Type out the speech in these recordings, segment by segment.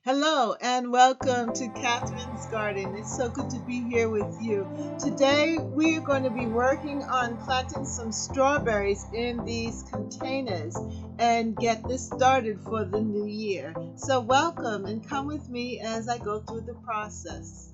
Hello and welcome to Catherine's Garden. It's so good to be here with you. Today we are going to be working on planting some strawberries in these containers and get this started for the new year. So welcome and come with me as I go through the process.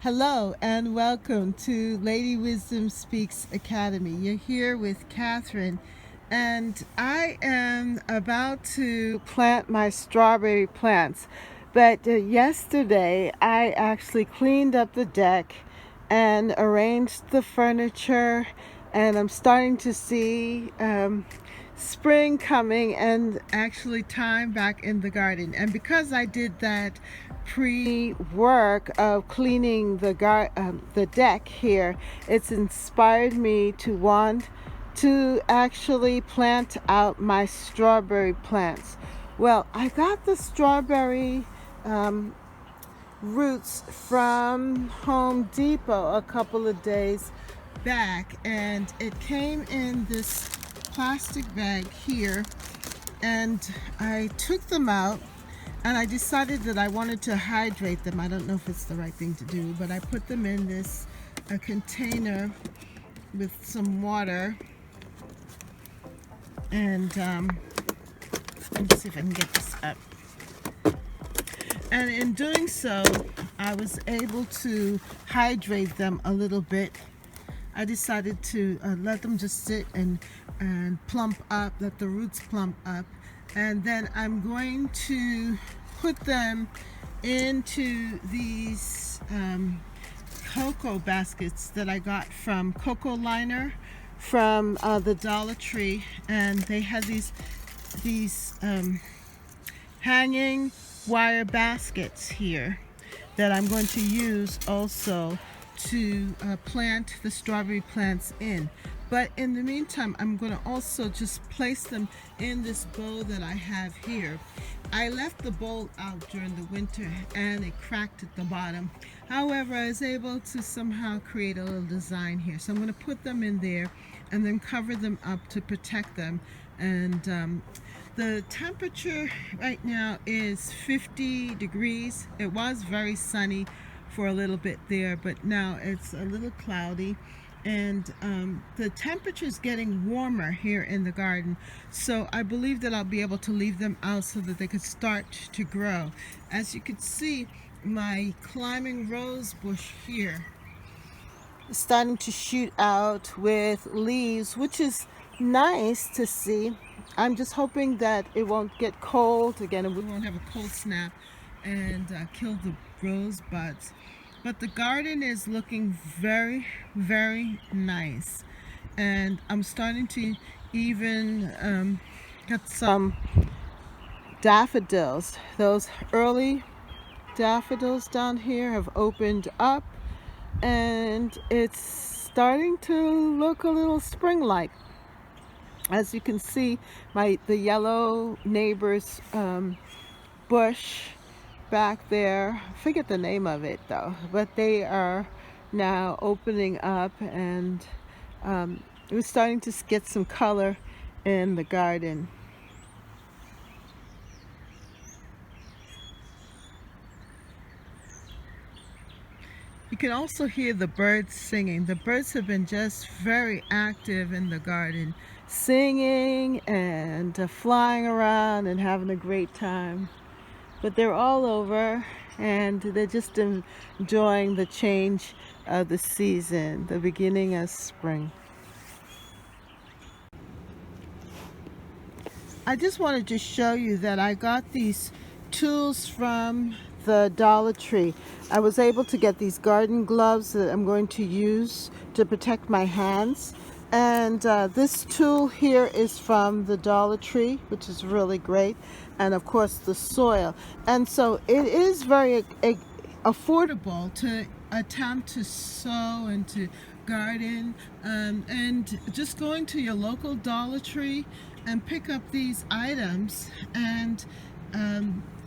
Hello and welcome to Lady Wisdom Speaks Academy. You're here with Catherine and I am about to plant my strawberry plants. But yesterday I actually cleaned up the deck and arranged the furniture, and I'm starting to see spring coming and actually time back in the garden. And because I did that pre-work of cleaning the deck here, it's inspired me to want to actually plant out my strawberry plants. Well, I got the strawberry roots from Home Depot a couple of days back, and it came in this plastic bag here, and I took them out and I decided that I wanted to hydrate them. I don't know if it's the right thing to do, but I put them in this container with some water, and let me see if I can get this up. And in doing so, I was able to hydrate them a little bit. I decided to let them just sit and plump up, let the roots plump up. And then I'm going to put them into these cocoa baskets that I got from Cocoa Liner from the Dollar Tree. And they have these hanging wire baskets here that I'm going to use also to plant the strawberry plants in. But in the meantime, I'm going to also just place them in this bowl that I have here. I left the bowl out during the winter and it cracked at the bottom. However, I was able to somehow create a little design here. So I'm going to put them in there and then cover them up to protect them. And the temperature right now is 50 degrees. It was very sunny for a little bit there, but now it's a little cloudy, and the temperature is getting warmer here in the garden. So I believe that I'll be able to leave them out so that they could start to grow. As you can see, my climbing rose bush here is starting to shoot out with leaves, which is nice to see. I'm just hoping that it won't get cold again and we won't have a cold snap and kill the rose buds. But the garden is looking very, very nice, and I'm starting to even get some daffodils. Those early daffodils down here have opened up and it's starting to look a little spring-like. As you can see, the yellow neighbor's bush back there, I forget the name of it though, but they are now opening up, and we're starting to get some color in the garden. You can also hear the birds singing. The birds have been just very active in the garden, singing and flying around and having a great time. But they're all over and they're just enjoying the change of the season, the beginning of spring. I just wanted to show you that I got these tools from the Dollar Tree. I was able to get these garden gloves that I'm going to use to protect my hands. And this tool here is from the Dollar Tree, which is really great. And of course the soil. And so it is very affordable to attempt to sow and to garden, and just going to your local Dollar Tree and pick up these items, and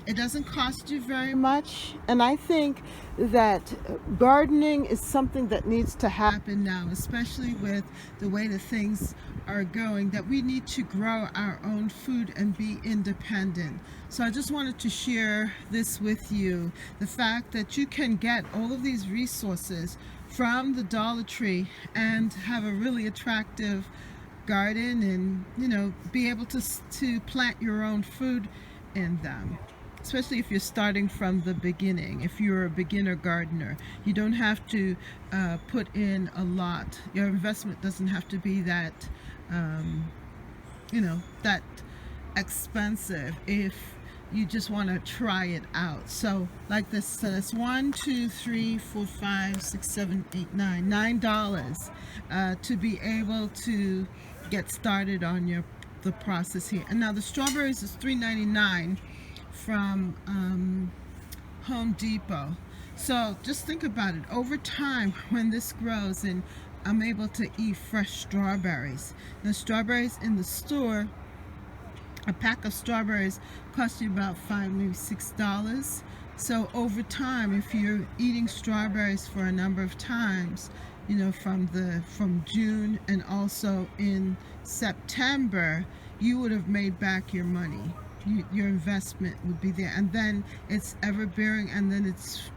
it doesn't cost you very much. And I think that gardening is something that needs to happen now, especially with the way that things are going, that we need to grow our own food and be independent. So I just wanted to share this with you, the fact that you can get all of these resources from the Dollar Tree and have a really attractive garden, and be able to plant your own food in them, especially if you're starting from the beginning. If you're a beginner gardener, you don't have to put in a lot. Your investment doesn't have to be that that expensive if you just want to try it out. So like this, so that's 1, 2, 3, 4, 5, 6, 7, 8, 9, $9 to be able to get started on the process here. And now the strawberries is $3.99 from Home Depot. So just think about it. Over time, when this grows and I'm able to eat fresh strawberries. The strawberries in the store, a pack of strawberries cost you about $5, maybe $6. So over time, if you're eating strawberries for a number of times, from June and also in September, you would have made back your money. Your investment would be there, and then it's ever bearing, and then it's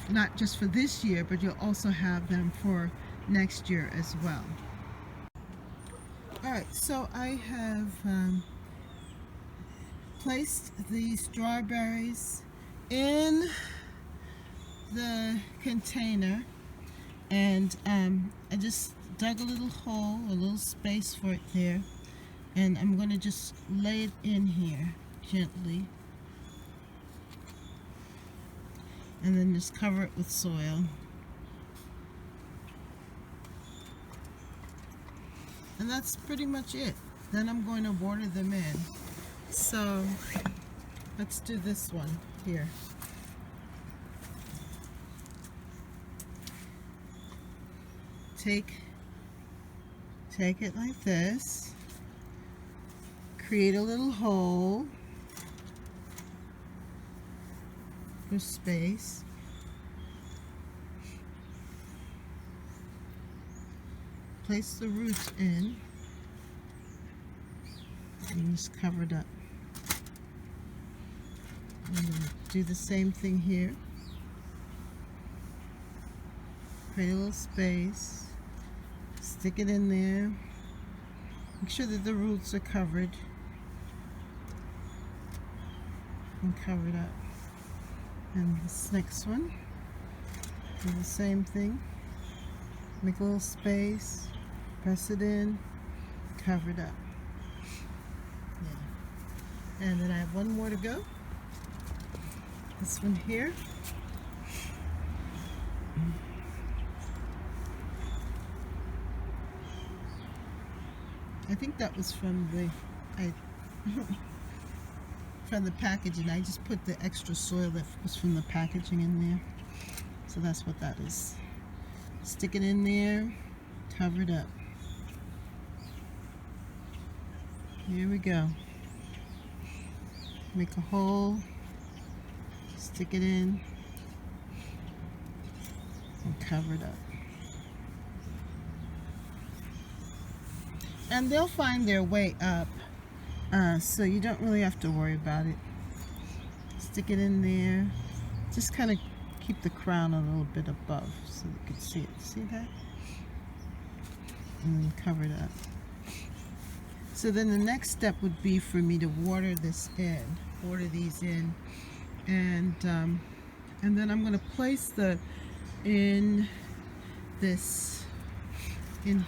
not just for this year, but you'll also have them for next year as well. All right, so I have placed the strawberries in the container, and I just dug a little hole, a little space for it there, and I'm going to just lay it in here gently, and then just cover it with soil. And that's pretty much it. Then I'm going to water them in. So let's do this one here. Take it like this. Create a little hole for space. Place the roots in and just cover it up. And do the same thing here. Create a little space. Stick it in there. Make sure that the roots are covered. And cover it up. And this next one, do the same thing. Make a little space. Press it in, cover it up. Yeah. And then I have one more to go. This one here. I think that was from from the packaging. I just put the extra soil that was from the packaging in there. So that's what that is. Stick it in there, cover it up. Here we go. Make a hole, stick it in, and cover it up. And they'll find their way up, so you don't really have to worry about it. Stick it in there. Just kind of keep the crown a little bit above so you can see it. See that? And then cover it up. So then the next step would be for me to water these in, and then I'm going to place in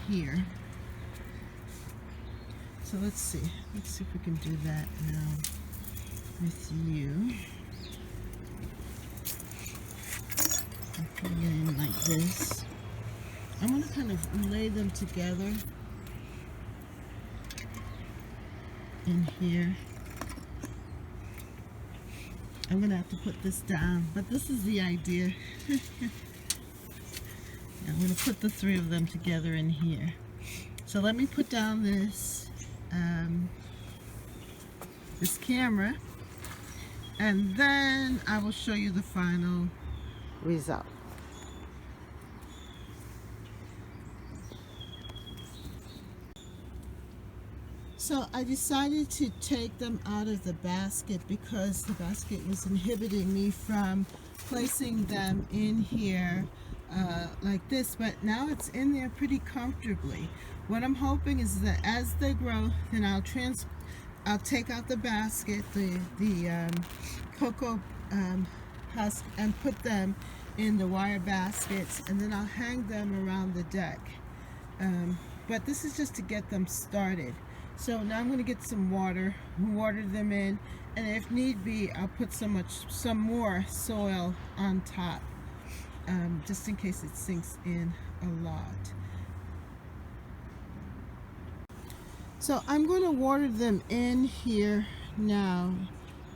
here. So let's see if we can do that now with you. I'm putting it in like this. I'm going to kind of lay them together in here, I'm gonna have to put this down, but this is the idea. I'm gonna put the three of them together in here. So let me put down this camera, and then I will show you the final result. So I decided to take them out of the basket because the basket was inhibiting me from placing them in here like this, but now it's in there pretty comfortably. What I'm hoping is that as they grow, then I'll take out the basket, the cocoa husk, and put them in the wire baskets, and then I'll hang them around the deck. But this is just to get them started. So now I'm going to get some water them in, and if need be, I'll put some more soil on top, just in case it sinks in a lot. So I'm going to water them in here now,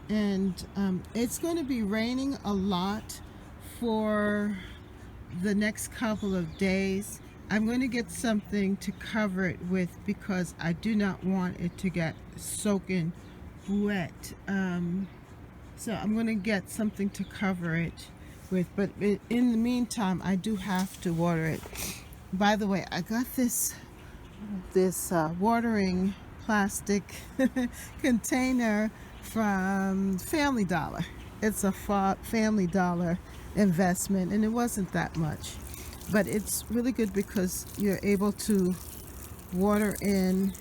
and it's going to be raining a lot for the next couple of days. I'm going to get something to cover it with because I do not want it to get soaking wet. So I'm going to get something to cover it with, but in the meantime I do have to water it. By the way, I got this watering plastic container from Family Dollar. It's a Family Dollar investment, and it wasn't that much, but it's really good because you're able to water in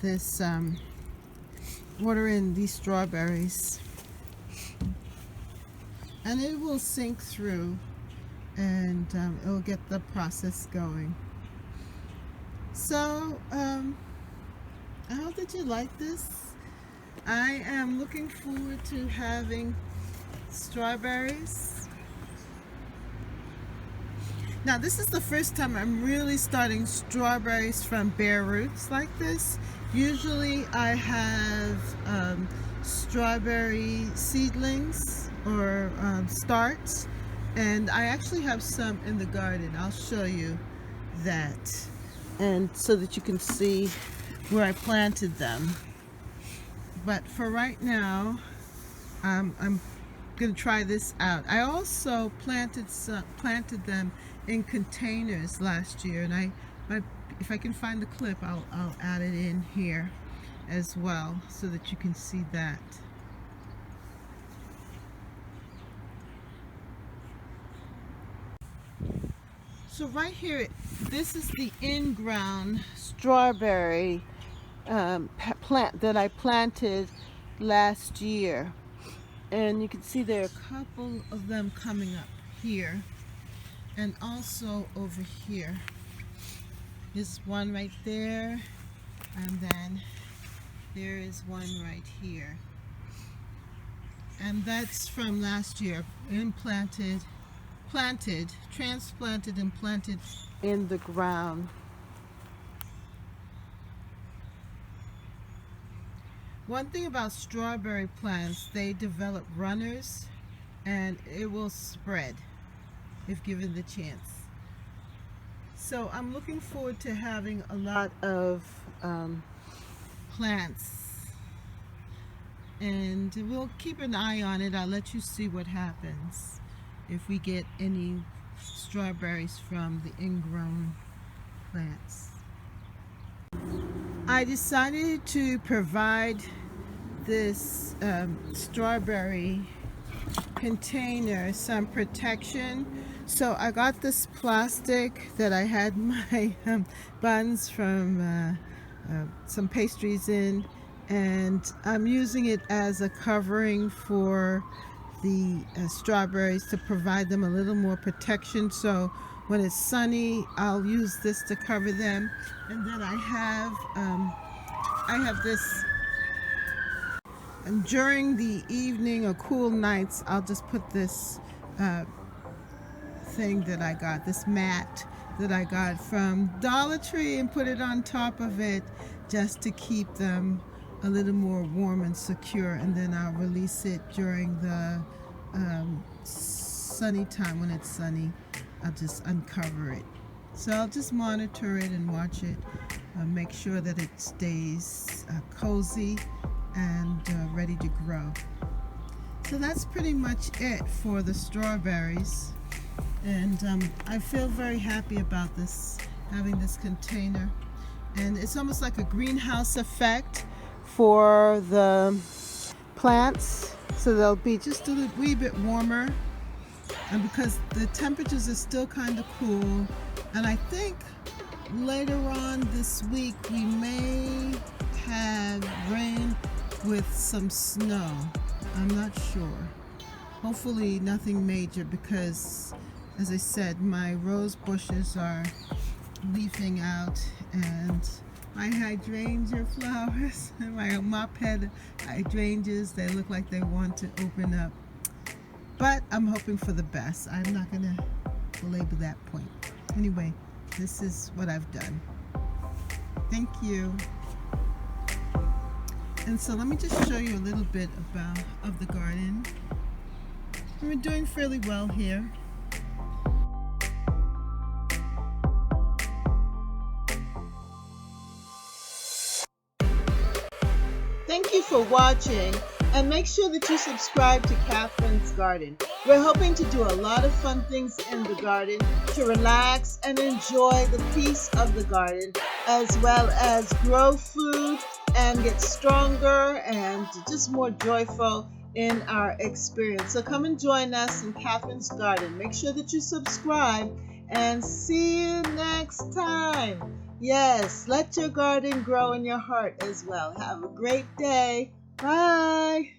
this water in these strawberries, and it will sink through, and it will get the process going. So I hope that you like this. I am looking forward to having strawberries. Now this is the first time I'm really starting strawberries from bare roots like this. Usually I have strawberry seedlings or starts, and I actually have some in the garden. I'll show you that, and so that you can see where I planted them. But for right now, I'm going to try this out. I also planted them in containers last year, and if I can find the clip, I'll add it in here as well so that you can see that. So right here, this is the in-ground strawberry plant that I planted last year, and you can see there are a couple of them coming up here and also over here. There's one right there, and then there is one right here, and that's from last year, transplanted and planted in the ground. One thing about strawberry plants, they develop runners, and it will spread if given the chance. So I'm looking forward to having a lot of plants, and we'll keep an eye on it. I'll let you see what happens if we get any strawberries from the ingrown plants. I decided to provide this strawberry container some protection. So I got this plastic that I had my buns from some pastries in, and I'm using it as a covering for the strawberries to provide them a little more protection. So when it's sunny, I'll use this to cover them. And then I have this, and during the evening or cool nights, I'll just put this thing that I got, this mat that I got from Dollar Tree and put it on top of it just to keep them a little more warm and secure, and then I'll release it during the sunny time. When it's sunny, I'll just uncover it. So I'll just monitor it and watch it, make sure that it stays cozy and ready to grow. So that's pretty much it for the strawberries, and I feel very happy about this, having this container, and it's almost like a greenhouse effect for the plants, so they'll be just a wee bit warmer, and because the temperatures are still kind of cool, and I think later on this week we may have rain with some snow. I'm not sure. Hopefully nothing major, because as I said, my rose bushes are leafing out, and my hydrangea flowers and my mop head hydrangeas, they look like they want to open up. But I'm hoping for the best. I'm not going to belabor that point. Anyway, this is what I've done. Thank you. And so let me just show you a little bit of the garden. We're doing fairly well here. Thank you for watching, and make sure that you subscribe to Catherine's Garden. We're hoping to do a lot of fun things in the garden to relax and enjoy the peace of the garden, as well as grow food and get stronger and just more joyful in our experience. So come and join us in Catherine's Garden. Make sure that you subscribe, and see you next time. Yes, let your garden grow in your heart as well. Have a great day. Bye.